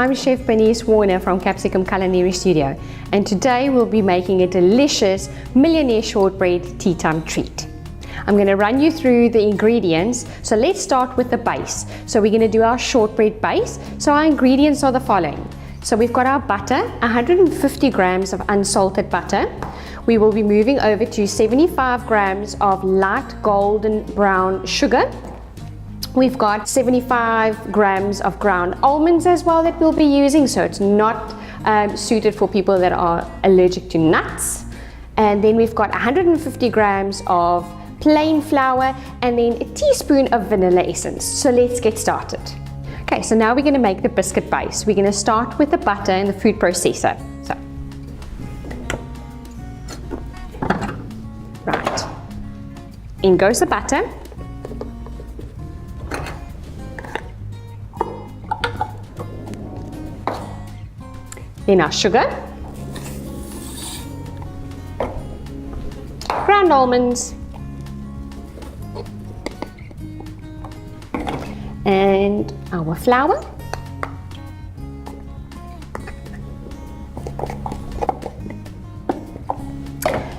I'm Chef Bernice Warner from Capsicum Culinary Studio, and today we'll be making a delicious Millionaire shortbread tea time treat. I'm going to run you through the ingredients, so let's start with the base. So we're going to do our shortbread base. So our ingredients are the following. So we've got our butter, 150 grams of unsalted butter. We will be moving over to 75 grams of light golden brown sugar. We've got 75 grams of ground almonds as well that we'll be using, so it's not suited for people that are allergic to nuts. And then we've got 150 grams of plain flour and then a teaspoon of vanilla essence. So let's get started. Okay, so now we're going to make the biscuit base. We're going to start with the butter and the food processor. So, right, in goes the butter. Then our sugar, ground almonds, and our flour,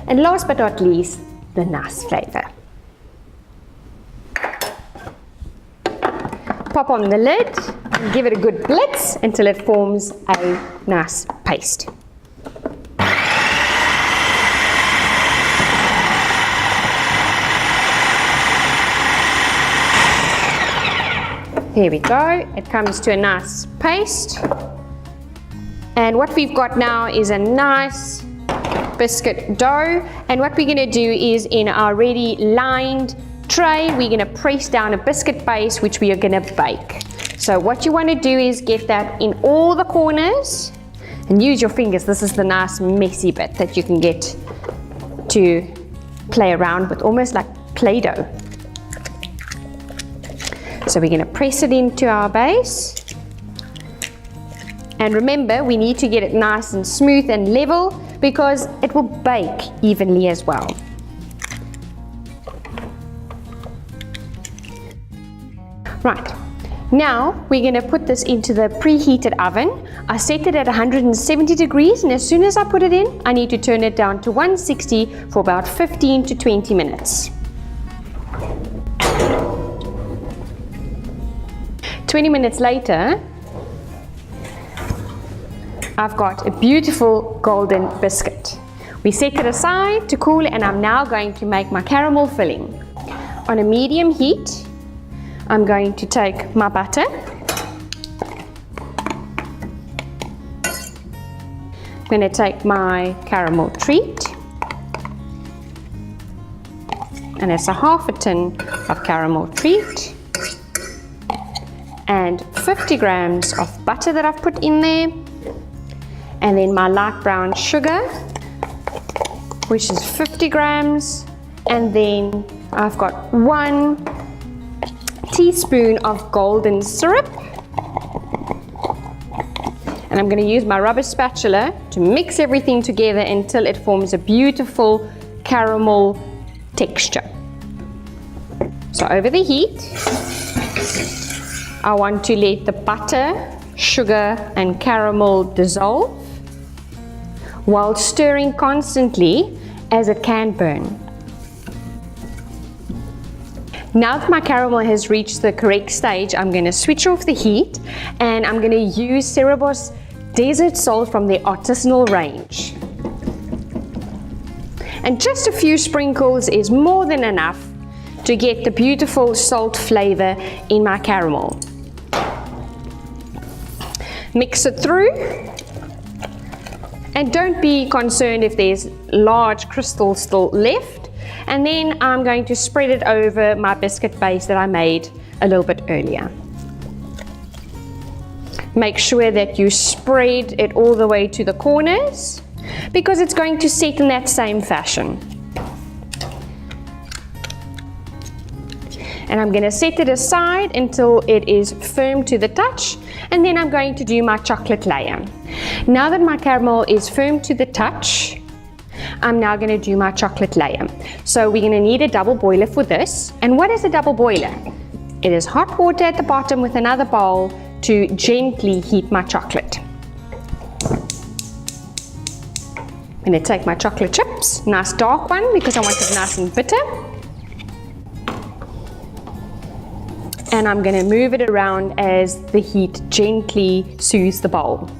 and last but not least, the nice flavor. Pop on the lid and give it a good blitz until it forms a nice paste. Here we go, it comes to a nice paste. And what we've got now is a nice biscuit dough. And what we're going to do is, in our ready lined tray, we're going to press down a biscuit base which we are going to bake. So what you want to do is get that in all the corners and use your fingers. This is the nice messy bit that you can get to play around with, almost like Play-Doh. So we're going to press it into our base. And remember, we need to get it nice and smooth and level because it will bake evenly as well. Right, now we're going to put this into the preheated oven. I set it at 170 degrees, and as soon as I put it in, I need to turn it down to 160 for about 15 to 20 minutes. 20 minutes later, I've got a beautiful golden biscuit. We set it aside to cool, and I'm now going to make my caramel filling. On a medium heat, I'm going to take my butter, I'm going to take my caramel treat, and it's a half a tin of caramel treat, and 50 grams of butter that I've put in there, and then my light brown sugar, which is 50 grams, and then I've got 1 teaspoon of golden syrup, and I'm going to use my rubber spatula to mix everything together until it forms a beautiful caramel texture. So over the heat, I want to let the butter, sugar and caramel dissolve while stirring constantly, as it can burn. Now that my caramel has reached the correct stage, I'm going to switch off the heat and I'm going to use Cerebos desert salt from their artisanal range. And just a few sprinkles is more than enough to get the beautiful salt flavor in my caramel. Mix it through, and don't be concerned if there's large crystals still left. And then I'm going to spread it over my biscuit base that I made a little bit earlier. Make sure that you spread it all the way to the corners because it's going to set in that same fashion. And I'm going to set it aside until it is firm to the touch, and then I'm going to do my chocolate layer. Now that my caramel is firm to the touch, I'm now going to do my chocolate layer. So we're going to need a double boiler for this. And what is a double boiler? It is hot water at the bottom with another bowl to gently heat my chocolate. I'm going to take my chocolate chips, nice dark one because I want it nice and bitter. And I'm going to move it around as the heat gently soothes the bowl.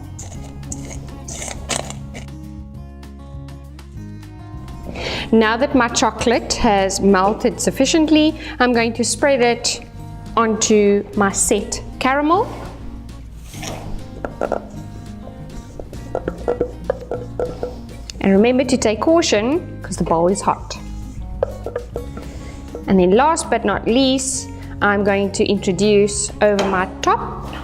Now that my chocolate has melted sufficiently, I'm going to spread it onto my set caramel. And remember to take caution because the bowl is hot. And then last but not least, I'm going to introduce over my top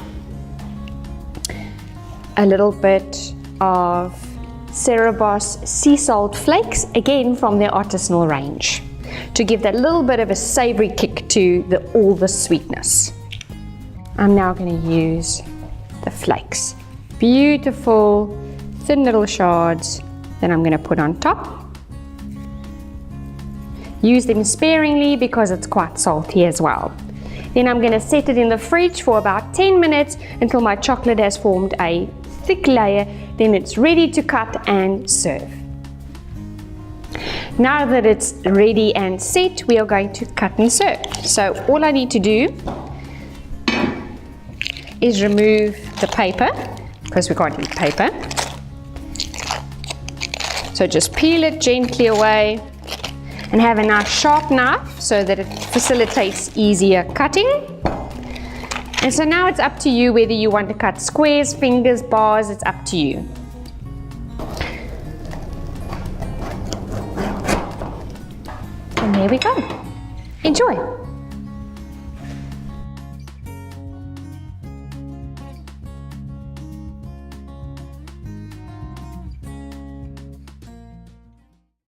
a little bit of Cerebos sea salt flakes, again from their artisanal range, to give that little bit of a savory kick to all the sweetness. I'm now going to use the flakes. Beautiful, thin little shards that I'm going to put on top. Use them sparingly because it's quite salty as well. Then I'm going to set it in the fridge for about 10 minutes until my chocolate has formed a thick layer. Then it's ready to cut and serve. Now that it's ready and set, we are going to cut and serve. So all I need to do is remove the paper, because we can't eat paper. So just peel it gently away and have a nice sharp knife so that it facilitates easier cutting. And so now it's up to you whether you want to cut squares, fingers, bars, it's up to you. And there we go. Enjoy.